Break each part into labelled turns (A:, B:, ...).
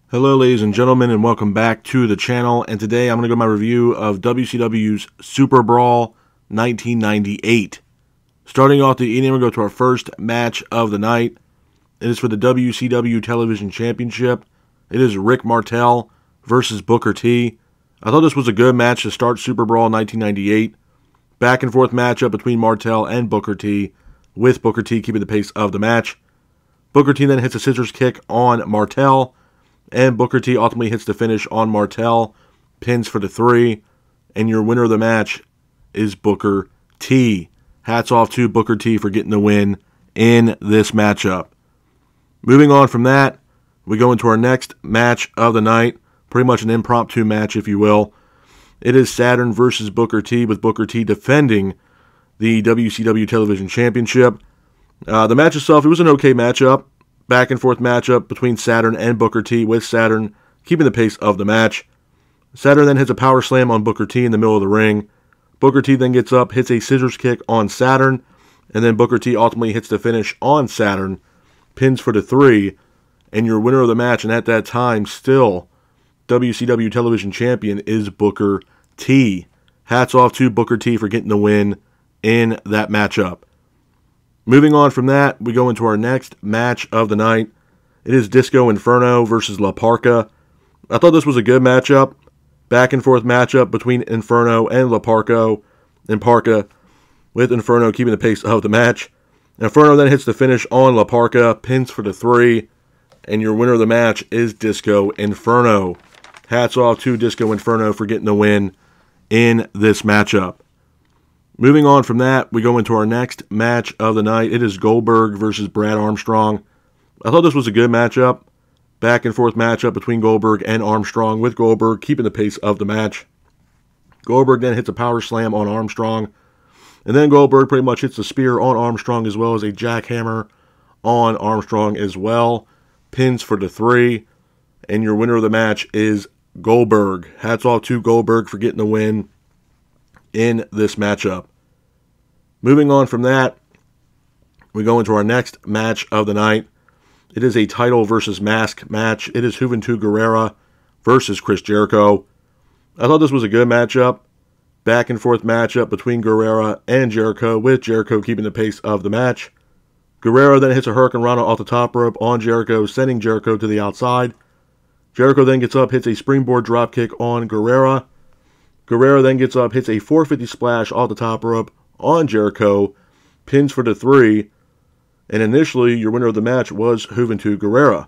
A: Hello ladies and gentlemen, and welcome back to the channel. And today I'm going to go my review of WCW's SuperBrawl 1998. Starting off the evening, we're going to go to our first match of the night. It is for the WCW Television Championship. It is Rick Martel versus Booker T. I thought this was a good match to start SuperBrawl 1998. Back and forth matchup between Martel and Booker T, with Booker T keeping the pace of the match. Booker T then hits a scissors kick on Martel, and Booker T ultimately hits the finish on Martel, pins for the 3, and your winner of the match is Booker T. Hats off to Booker T for getting the win in this matchup. Moving on from that, we go into our next match of the night, pretty much an impromptu match, if you will. It is Saturn versus Booker T, with Booker T defending the WCW Television Championship. The match itself, it was an okay matchup. Back and forth matchup between Saturn and Booker T, with Saturn keeping the pace of the match. Saturn then hits a power slam on Booker T in the middle of the ring. Booker T then gets up, hits a scissors kick on Saturn, and then Booker T ultimately hits the finish on Saturn, pins for the 3, and your winner of the match, and at that time still WCW Television Champion, is Booker T. Hats off to Booker T for getting the win in that matchup. Moving on from that, we go into our next match of the night. It is Disco Inferno versus La Parka. I thought this was a good matchup. Back and forth matchup between Inferno and La Parka, with Inferno keeping the pace of the match. Inferno then hits the finish on La Parka, pins for the 3, and your winner of the match is Disco Inferno. Hats off to Disco Inferno for getting the win in this matchup. Moving on from that, we go into our next match of the night. It is Goldberg versus Brad Armstrong. I thought this was a good matchup. Back and forth matchup between Goldberg and Armstrong, with Goldberg keeping the pace of the match. Goldberg then hits a power slam on Armstrong, and then Goldberg pretty much hits a spear on Armstrong, as well as a jackhammer on Armstrong as well. Pins for the 3, and your winner of the match is Goldberg. Hats off to Goldberg for getting the win in this matchup. Moving on from that, we go into our next match of the night. It is a title versus mask match. It is Juventud Guerrera versus Chris Jericho. I thought this was a good matchup. Back and forth matchup between Guerrera and Jericho, with Jericho keeping the pace of the match. Guerrera then hits a Hurricane Rana off the top rope on Jericho, sending Jericho to the outside. Jericho then gets up, hits a springboard dropkick on Guerrera. Guerrero then gets up, hits a 450 splash off the top rope on Jericho, pins for the 3, and initially your winner of the match was Juventud Guerrera.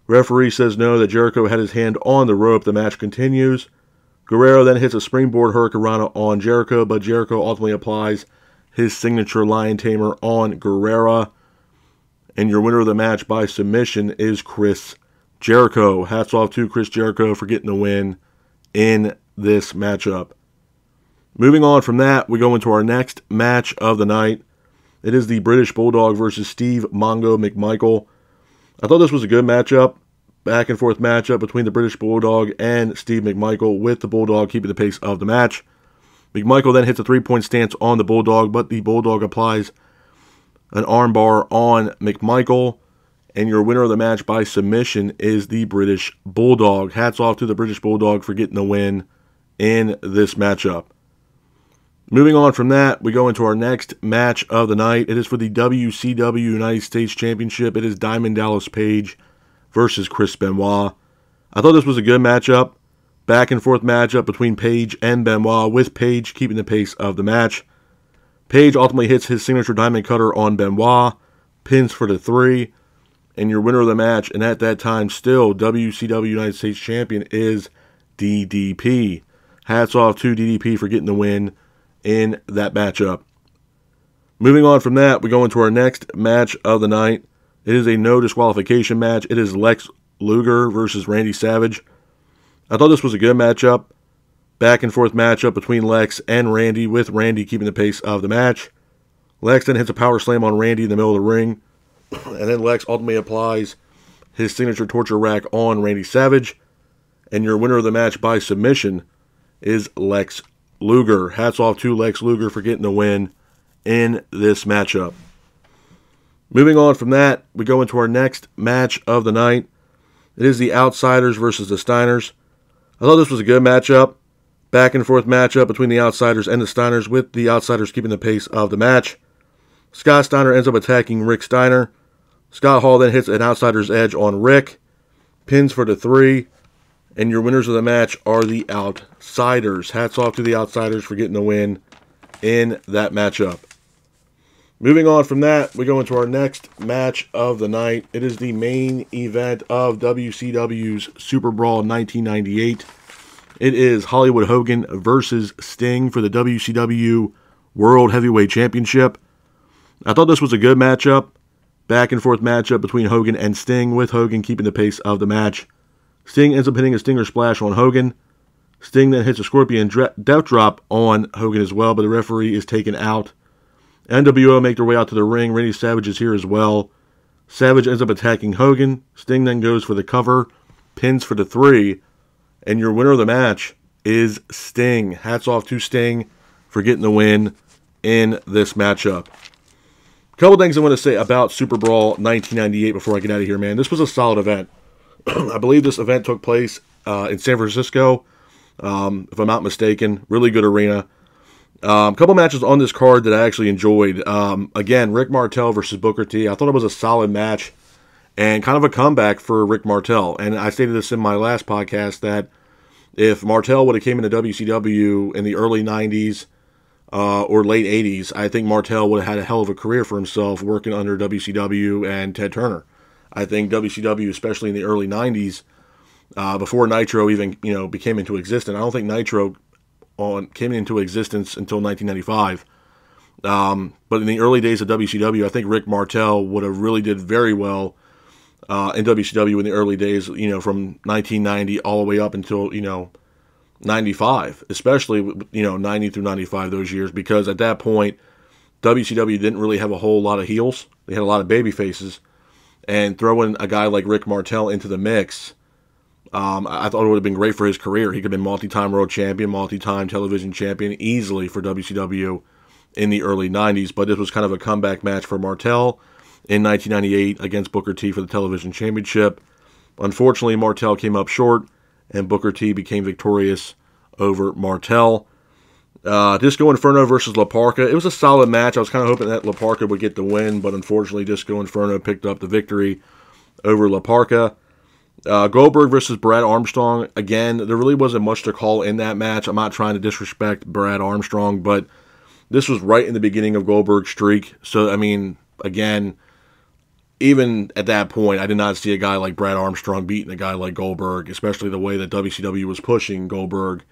A: Referee says no, that Jericho had his hand on the rope. The match continues. Guerrero then hits a springboard Hurricane Rana on Jericho, but Jericho ultimately applies his signature Lion Tamer on Guerrera, and your winner of the match by submission is Chris Jericho. Hats off to Chris Jericho for getting the win in this matchup. Moving on from that, we go into our next match of the night. It is the British Bulldog versus Steve Mongo McMichael. I thought this was a good matchup. Back and forth matchup between the British Bulldog and Steve McMichael, with the Bulldog keeping the pace of the match. McMichael then hits a 3-point stance on the Bulldog, but the Bulldog applies an armbar on McMichael, and your winner of the match by submission is the British Bulldog. Hats off to the British Bulldog for getting the win in this matchup. Moving on from that, we go into our next match of the night. It is for the WCW United States Championship. It is Diamond Dallas Page versus Chris Benoit. I thought this was a good matchup. Back and forth matchup between Page and Benoit, with Page keeping the pace of the match. Page ultimately hits his signature Diamond Cutter on Benoit, pins for the 3, and your winner of the match, and at that time still WCW United States Champion, is DDP. Hats off to DDP for getting the win in that matchup. Moving on from that, we go into our next match of the night. It is a no disqualification match. It is Lex Luger versus Randy Savage. I thought this was a good matchup. Back and forth matchup between Lex and Randy, with Randy keeping the pace of the match. Lex then hits a power slam on Randy in the middle of the ring, and then Lex ultimately applies his signature torture rack on Randy Savage, and your winner of the match by submission is Lex Luger. Hats off to Lex Luger for getting the win in this matchup. Moving on from that, we go into our next match of the night. It is the Outsiders versus the Steiners. I thought this was a good matchup. Back and forth matchup between the Outsiders and the Steiners, with the Outsiders keeping the pace of the match. Scott Steiner ends up attacking Rick Steiner. Scott Hall then hits an Outsider's Edge on Rick. Pins for the 3. And your winners of the match are the Outsiders. Hats off to the Outsiders for getting the win in that matchup. Moving on from that, we go into our next match of the night. It is the main event of WCW's Super Brawl 1998. It is Hollywood Hogan versus Sting for the WCW World Heavyweight Championship. I thought this was a good matchup. Back and forth matchup between Hogan and Sting, with Hogan keeping the pace of the match. Sting ends up hitting a Stinger Splash on Hogan. Sting then hits a Scorpion Death Drop on Hogan as well, but the referee is taken out. NWO make their way out to the ring. Randy Savage is here as well. Savage ends up attacking Hogan. Sting then goes for the cover, pins for the 3, and your winner of the match is Sting. Hats off to Sting for getting the win in this matchup. A couple things I want to say about Super Brawl 1998 before I get out of here, man. This was a solid event. I believe this event took place in San Francisco, if I'm not mistaken. Really good arena. A couple matches on this card that I actually enjoyed. Again, Rick Martel versus Booker T. I thought it was a solid match and kind of a comeback for Rick Martel. And I stated this in my last podcast that if Martel would have came into WCW in the early 90s or late 80s, I think Martel would have had a hell of a career for himself working under WCW and Ted Turner. I think WCW, especially in the early 90s, before Nitro even became into existence, I don't think Nitro came into existence until 1995. But in the early days of WCW, I think Rick Martel would have really did very well in WCW in the early days, from 1990 all the way up until, 95, especially, 90 through 95, those years, because at that point, WCW didn't really have a whole lot of heels. They had a lot of baby faces, and throwing a guy like Rick Martel into the mix, I thought it would have been great for his career. He could have been multi-time world champion, multi-time television champion easily for WCW in the early 90s. But this was kind of a comeback match for Martel in 1998 against Booker T for the television championship. Unfortunately, Martel came up short, and Booker T became victorious over Martel. Disco Inferno versus La Parka. It was a solid match. I was kind of hoping that La Parka would get the win, but unfortunately, Disco Inferno picked up the victory over La Parka. Goldberg versus Brad Armstrong. Again, there really wasn't much to call in that match. I'm not trying to disrespect Brad Armstrong, but this was right in the beginning of Goldberg's streak. So, I mean, again, even at that point, I did not see a guy like Brad Armstrong beating a guy like Goldberg, especially the way that WCW was pushing Goldberg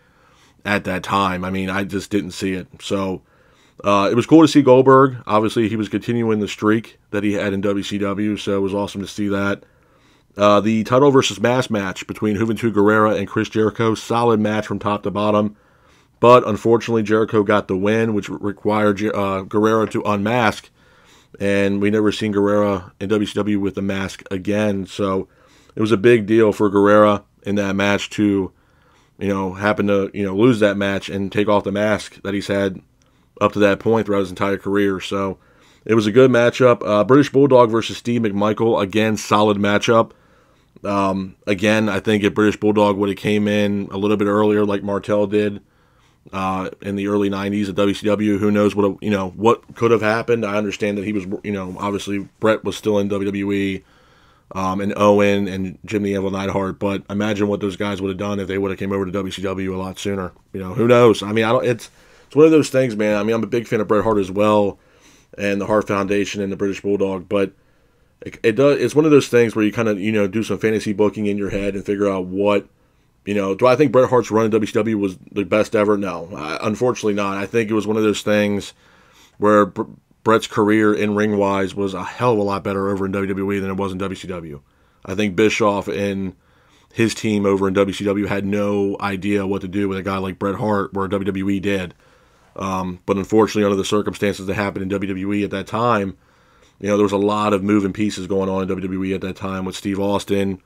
A: at that time. I mean, I just didn't see it. So, it was cool to see Goldberg. Obviously, he was continuing the streak that he had in WCW, so it was awesome to see that. The title versus mask match between Juventud Guerrera and Chris Jericho. Solid match from top to bottom. But unfortunately, Jericho got the win, which required Guerrera to unmask. And we never seen Guerrera in WCW with the mask again. So it was a big deal for Guerrera in that match to, happen to, lose that match and take off the mask that he's had up to that point throughout his entire career. So it was a good matchup. British Bulldog versus Steve McMichael. Again, solid matchup. Again, I think if British Bulldog would have came in a little bit earlier, like Martel did in the early 90s at WCW, who knows what could have happened. I understand that he was, obviously Brett was still in WWE, and Owen and Jim the Anvil Neidhart, but imagine what those guys would have done if they would have came over to WCW a lot sooner. Who knows? I mean, it's one of those things, man. I mean, I'm a big fan of Bret Hart as well, and the Hart Foundation and the British Bulldog, but it's one of those things where you kind of, do some fantasy booking in your head and figure out what, do I think Bret Hart's run in WCW was the best ever? No, unfortunately not. I think it was one of those things where Bret's career in ring-wise was a hell of a lot better over in WWE than it was in WCW. I think Bischoff and his team over in WCW had no idea what to do with a guy like Bret Hart, where WWE did. But unfortunately, under the circumstances that happened in WWE at that time, there was a lot of moving pieces going on in WWE at that time with Steve Austin,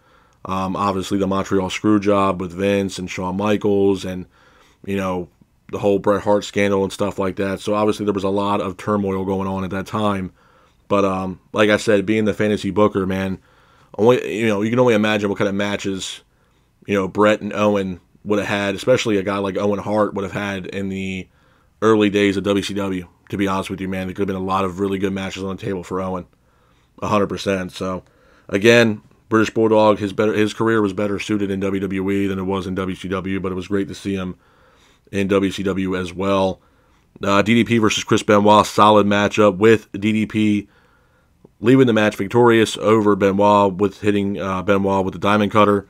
A: obviously the Montreal Screwjob with Vince and Shawn Michaels, and, the whole Bret Hart scandal and stuff like that. So obviously there was a lot of turmoil going on at that time. But like I said, being the fantasy booker, man, you can only imagine what kind of matches, Brett and Owen would have had, especially a guy like Owen Hart would have had in the early days of WCW. To be honest with you, man, there could have been a lot of really good matches on the table for Owen, 100%. So, again, British Bulldog, his career was better suited in WWE than it was in WCW, but it was great to see him in WCW as well. DDP versus Chris Benoit, solid matchup with DDP leaving the match victorious over Benoit with hitting Benoit with the Diamond Cutter.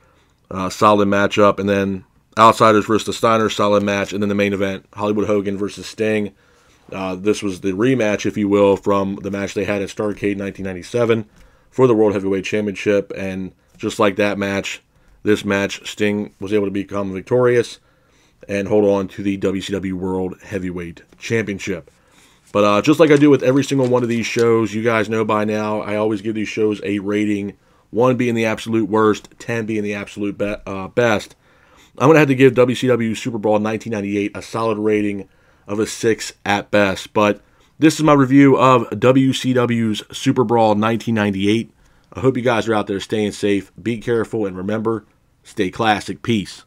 A: Solid matchup. And then Outsiders versus the Steiners, solid match. And then the main event, Hollywood Hogan versus Sting. This was the rematch, if you will, from the match they had at Starrcade 1997 for the World Heavyweight Championship. And just like that match, this match, Sting was able to become victorious and hold on to the WCW World Heavyweight Championship. But just like I do with every single one of these shows, you guys know by now, I always give these shows a rating, 1 being the absolute worst, 10 being the absolute best. I'm going to have to give WCW Super Brawl 1998 a solid rating of a 6 at best. But this is my review of WCW's Super Brawl 1998. I hope you guys are out there staying safe, be careful, and remember, stay classic. Peace.